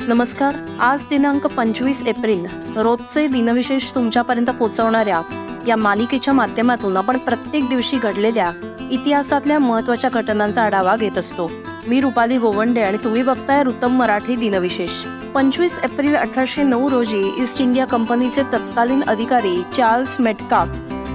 नमस्कार. आज दिनांक 25 एप्रिल, रोजचे दिनविशेष तुमच्यापर्यंत पोहोचवणाऱ्या या मालिकेच्या माध्यमातून आपण प्रत्येक दिवशी घडलेल्या इतिहासातल्या महत्त्वाच्या घटनांचा आढावा घेत असतो. मी रुपाली गोवंडे आणि तुम्ही बघताय ऋतम मराठी दिनविशेष. 25 एप्रिल 1809 रोजी ईस्ट इंडिया कंपनीचे तत्कालीन अधिकारी चार्ल्स मेटकाफ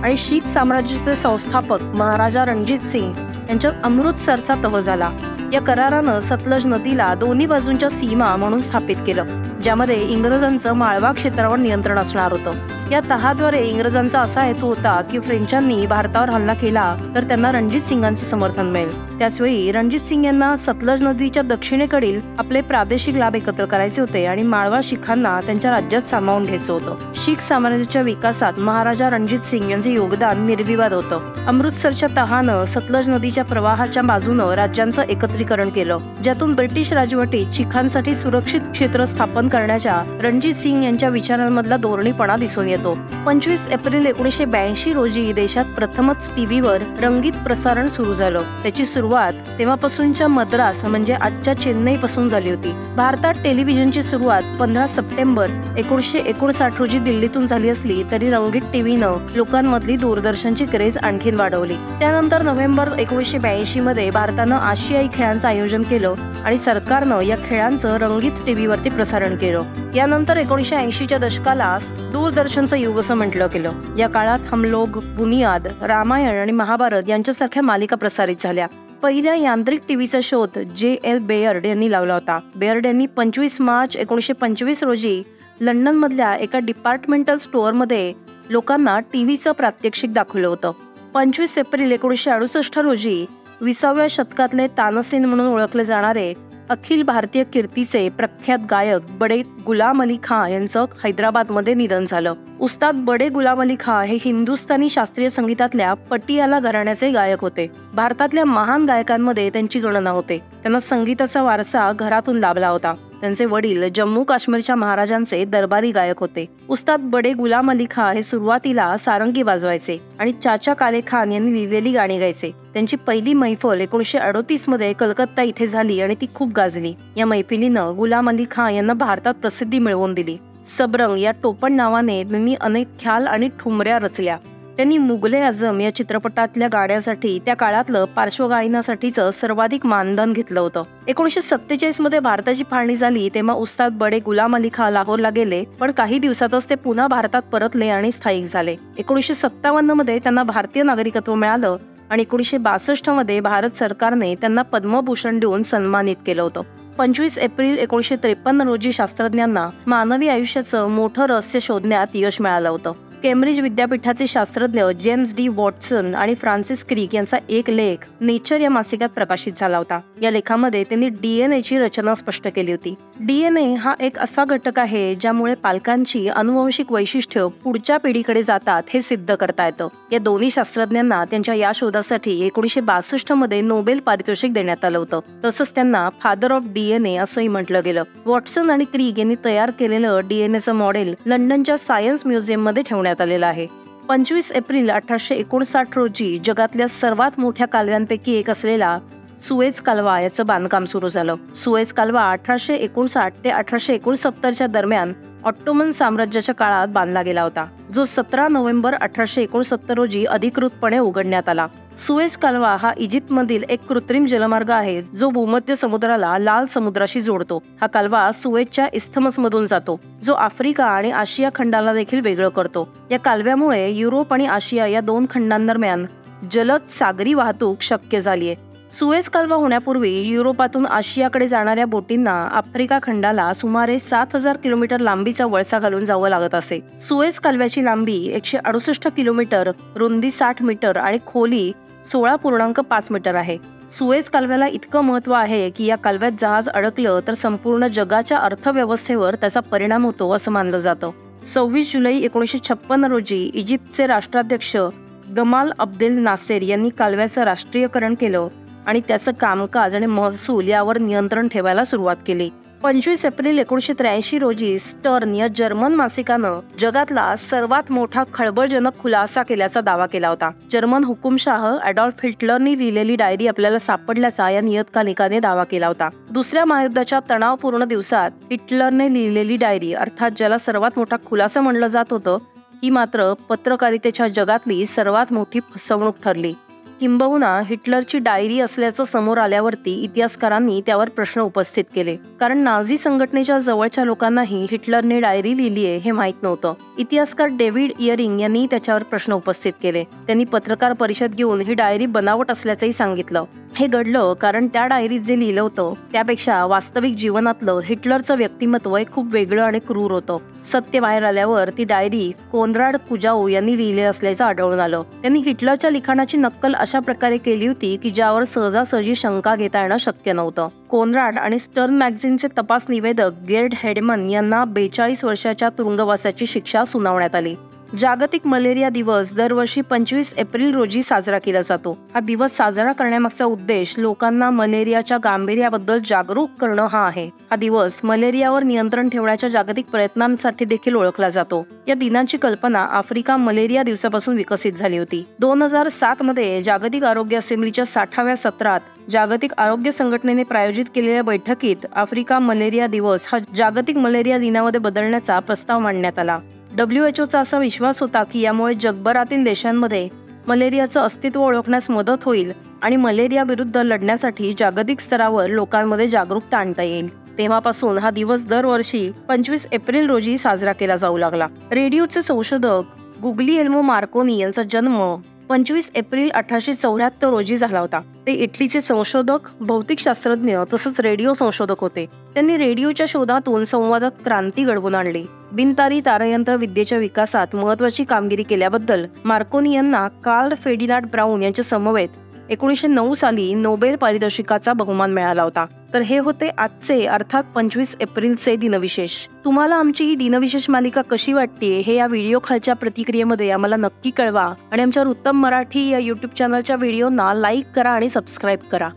आणि शीख साम्राज्याचे संस्थापक महाराजा रणजित सिंग यांच्यात अमृतसरचा तह झाला. या करारानं सतलज नदीला दोन्ही बाजूंच्या सीमा म्हणून स्थापित केलं, ज्यामध्ये इंग्रजांचं माळवा क्षेत्रावर नियंत्रण असणार होतं. या तहाद्वारे इंग्रजांचा असा हेतू होता की फ्रेंचांनी भारतावर हल्ला केला तर त्यांना रणजित सिंगांचे समर्थन मिळेल. त्याचवेळी रणजित सिंग यांना सतलज नदीच्या दक्षिणेकडील आपले प्रादेशिक लाभ एकत्र करायचे होते आणि माळवा शीखांना त्यांच्या राज्यात सामावून घ्यायचं होतं. शीख साम्राज्याच्या विकासात महाराजा रणजित सिंग यांचे योगदान निर्विवाद होतं. अमृतसरच्या तहानं सतलज नदीच्या प्रवाहाच्या बाजूनं राज्यांचं एकत्रीकरण केलं, ज्यातून ब्रिटिश राजवटीत शीखांसाठी सुरक्षित क्षेत्र स्थापन करण्याच्या रणजित सिंग यांच्या विचारांमधला धोरणीपणा दिसून येतो. 25 एप्रिल 1982 रोजी देशात प्रथमच टीव्हीवर रंगीत प्रसारण सुरू झालं. त्याची सुरुवात तेव्हापासूनच्या मद्रास म्हणजे आजच्या चेन्नई पासून झाली होती. भारतात टेलिव्हिजनची सुरुवात 15 सप्टेंबर 1959 रोजी दिल्लीतून झाली असली तरी रंगीत टीव्हीनं लोकांमधली दूरदर्शनची क्रेज आणखीन वाढवली. त्यानंतर नोव्हेंबर 1982 मध्ये भारतानं आशियाई खेळांचं आयोजन केलं आणि सरकारनं या खेळांचं रंगीत टीव्हीवरती प्रसारण केलं. यानंतर 1980च्या दशकाला दूरदर्शनचं युग असं म्हटलं गेलं. या काळात हम लोग, बुनियाद, रामायण आणि महाभारत यांच्यासारख्या मालिका प्रसारित झाल्या. पहिल्या यांत्रिक टीव्हीचा शोध J.L. बेयर्ड यांनी लावला होता. बेयर्ड यांनी 25 मार्च 1925 रोजी लंडन मधल्या एका डिपार्टमेंटल स्टोअरमध्ये लोकांना टीव्हीचं प्रात्यक्षिक दाखवलं होतं. 25 एप्रिल 1968 रोजी 20व्या शतकातले तानसेन म्हणून ओळखले जाणारे अखिल भारतीय कीर्तीचे प्रख्यात गायक बडे गुलाम अली खां यांचं हैदराबादमध्ये निधन झालं. उस्ताद बडे गुलाम अली खां हे हिंदुस्थानी शास्त्रीय संगीतातल्या पटियाला घराण्याचे गायक होते. भारतातल्या महान गायकांमध्ये त्यांची गणना होते. त्यांना संगीताचा वारसा घरातून लाभला होता. त्यांचे वडील जम्मू काश्मीरच्या महाराजांचे दरबारी गायक होते. उस्ताद बडे गुलाम अली खां हे सुरुवातीला सारंगी वाजवायचे आणि चाचा काले खान यांनी लिहिलेली गाणी गायचे. त्यांची पहिली मैफल 1938 मध्ये कलकत्ता इथे झाली आणि ती खूप गाजली. या मैफिलीनं गुलाम अली खां यांना भारतात प्रसिद्धी मिळवून दिली. सबरंग या टोपण नावाने त्यांनी अनेक ख्याल आणि ठुमऱ्या रचल्या. त्यांनी मुगले आझम या चित्रपटातल्या गाण्यासाठी त्या काळातलं पार्श्वगायनासाठीचं सर्वाधिक मानधन घेतलं होतं. 1947 मध्ये भारताची फाळणी झाली तेव्हा उस्ताद बडे गुलाम अली खां लाहोरला गेले, पण काही दिवसातच ते पुन्हा भारतात परतले आणि स्थायिक झाले. 1957 मध्ये त्यांना भारतीय नागरिकत्व मिळालं आणि 1962 मध्ये भारत सरकारने त्यांना पद्मभूषण देऊन सन्मानित केलं होतं. 25 एप्रिल 1953 रोजी शास्त्रज्ञांना मानवी आयुष्याचं मोठं रहस्य शोधण्यात यश मिळालं होतं. केम्ब्रिज विद्यापीठाचे शास्त्रज्ञ जेम्स डी वॉटसन आणि फ्रान्सिस क्रिक यांचा एक लेख नेचर या मासिकात प्रकाशित झाला होता. या लेखामध्ये त्यांनी DNA ची रचना स्पष्ट केली होती. DNA हा एक असा घटक आहे ज्यामुळे पालकांची अनुवंशिक वैशिष्ट्य पुढच्या पिढीकडे जातात हे सिद्ध करता येतं. या दोन्ही शास्त्रज्ञांना त्यांच्या या शोधासाठी 1962 मध्ये नोबेल पारितोषिक देण्यात आलं होतं. तसंच त्यांना फादर ऑफ DNA असंही म्हटलं गेलं. वॉटसन आणि क्रिक यांनी तयार केलेलं DNAचं मॉडेल लंडनच्या सायन्स म्युझियम मध्ये ठेवण्यात आलेला आहे. 25 एप्रिल 1859 रोजी जगातल्या सर्वात मोठ्या कालव्यांपैकी एक असलेला सुएझ कालवा याचं बांधकाम सुरू झालं. सुएझ कालवा 1859 ते 1869 दरम्यान ऑट्टोमन साम्राज्याच्या काळात बांधला गेला होता, जो 17 नोव्हेंबर 1869 रोजी अधिकृतपणे उघडण्यात आला. सुएझ कालवा हा इजिप्तमधील एक कृत्रिम जलमार्ग आहे जो भूमध्य समुद्राला लाल समुद्राशी जोडतो. हा कालवा सुएझच्या इस्थमसमधून जातो, जो आफ्रिका आणि आशिया खंडाला देखील वेगळं करतो. या कालव्यामुळे युरोप आणि आशिया या दोन खंडांदरम्यान जलद सागरी वाहतूक शक्य झालीय. सुएझ कालवा होण्यापूर्वी युरोपातून आशियाकडे जाणाऱ्या बोटींना आफ्रिका खंडाला सुमारे 7000 किलोमीटर लांबीचा वळसा घालून जावं लागत असे. सुएझ कालव्याची लांबी 168 किलोमीटर, रुंदी 60 मीटर आणि खोली 16.5 मीटर आहे. सुएझ कालव्याला इतकं महत्त्व आहे की या कालव्यात जहाज अडकलं तर संपूर्ण जगाच्या अर्थव्यवस्थेवर त्याचा परिणाम होतो असं मानलं जातं. 26 जुलै 1956 रोजी इजिप्तचे राष्ट्राध्यक्ष गमाल अब्देल नासेर यांनी कालव्याचं राष्ट्रीयकरण केलं आणि त्याचं कामकाज आणि महसूल यावर नियंत्रण ठेवायला सुरुवात केली. 25 एप्रिल 1983 रोजी स्टर्न या जर्मन मासिकानं जगातला सर्वात मोठा खळबळजनक खुलासा केल्याचा दावा केला होता. जर्मन हुकुमशाह ॲडॉल्फ हिटलरनी लिहिलेली डायरी आपल्याला सापडल्याचा या नियतकालिकाने दावा केला होता. दुसऱ्या महायुद्धाच्या तणावपूर्ण दिवसात हिटलरने लिहिलेली डायरी, अर्थात ज्याला सर्वात मोठा खुलासा म्हणलं जात होतं, ही मात्र पत्रकारितेच्या जगातली सर्वात मोठी फसवणूक ठरली. किंबहुना हिटलरची डायरी असल्याचं समोर आल्यावरती इतिहासकारांनी त्यावर प्रश्न उपस्थित केले, कारण नाझी संघटनेच्या जवळच्या लोकांनाही हिटलरने डायरी लिहिली आहे हे माहीत नव्हतं. इतिहासकार डेव्हिड इयरिंग यांनी त्याच्यावर प्रश्न उपस्थित केले. त्यांनी पत्रकार परिषद घेऊन ही डायरी बनावट असल्याचंही सांगितलं. हे घडलं कारण त्या डायरीत जे लिहिलं होतं त्यापेक्षा वास्तविक जीवनातलं हिटलरचं व्यक्तिमत्व खूप वेगळं आणि क्रूर होतं. सत्य बाहेर आल्यावर ती डायरी कोनराड कुजाऊ यांनी लिहिली असल्याचं आढळून आलं. त्यांनी हिटलरच्या लिखाणाची नक्कल अशा प्रकारे केली होती की ज्यावर सहजासहजी शंका घेता येणं शक्य नव्हतं. कोनराड आणि स्टर्न मॅगझिनचे तपास निवेदक गेर्ड हेडमन यांना 42 वर्षाच्या तुरुंगवासाची शिक्षा सुनावण्यात आली. जागतिक मलेरिया दिवस दरवर्षी 25 एप्रिल रोजी साजरा केला जातो. हा दिवस साजरा करण्यामागचा उद्देश लोकांना मलेरियाच्या गांभीर्याबद्दल जागरूक करणं हा आहे. हा दिवस मलेरियावर नियंत्रण ठेवण्याच्या जागतिक प्रयत्नांसाठी देखील ओळखला जातो. या दिनाची कल्पना आफ्रिका मलेरिया दिवसापासून विकसित झाली होती. 2007 मध्ये जागतिक आरोग्य असेंब्लीच्या 60व्या सत्रात जागतिक आरोग्य संघटनेने प्रायोजित केलेल्या बैठकीत आफ्रिका मलेरिया दिवस हा जागतिक मलेरिया दिनामध्ये बदलण्याचा प्रस्ताव मांडण्यात आला. WHO असा विश्वास होता की यामुळे जगभरातील देशांमध्ये मलेरियाचं अस्तित्व ओळखण्यास मदत होईल आणि मलेरिया विरुद्ध लढण्यासाठी जागतिक स्तरावर लोकांमध्ये जागरूकता आणता येईल. तेव्हापासून हा दिवस दरवर्षी 25 एप्रिल रोजी साजरा केला जाऊ लागला. रेडिओचे संशोधक गुग्लिएल्मो मार्कोनी यांचा जन्म 25 एप्रिल 1874 रोजी झाला होता. ते इटलीचे संशोधक, भौतिकशास्त्रज्ञ तसंच रेडिओ संशोधक होते. त्यांनी रेडिओच्या शोधातून संवादात क्रांती घडवून आणली. बिनतारी तारयंत्र विद्येच्या विकासात महत्वाची कामगिरी केल्याबद्दल मार्कोनी यांना कार्ल फेर्डिनांड ब्राउन यांच्या समवेत 1909 साली नोबेल पारितोषिकाचा बहुमान मिळाला होता. तर हे होते आजचे अर्थात 25 एप्रिलचे दिनविशेष. तुम्हाला आमची ही दिनविशेष मालिका कशी वाटते हे या व्हिडिओ खालच्या प्रतिक्रियेमध्ये आम्हाला नक्की कळवा आणि आमच्या उत्तम मराठी या YouTube चॅनलच्या व्हिडिओना लाईक करा आणि सबस्क्राईब करा.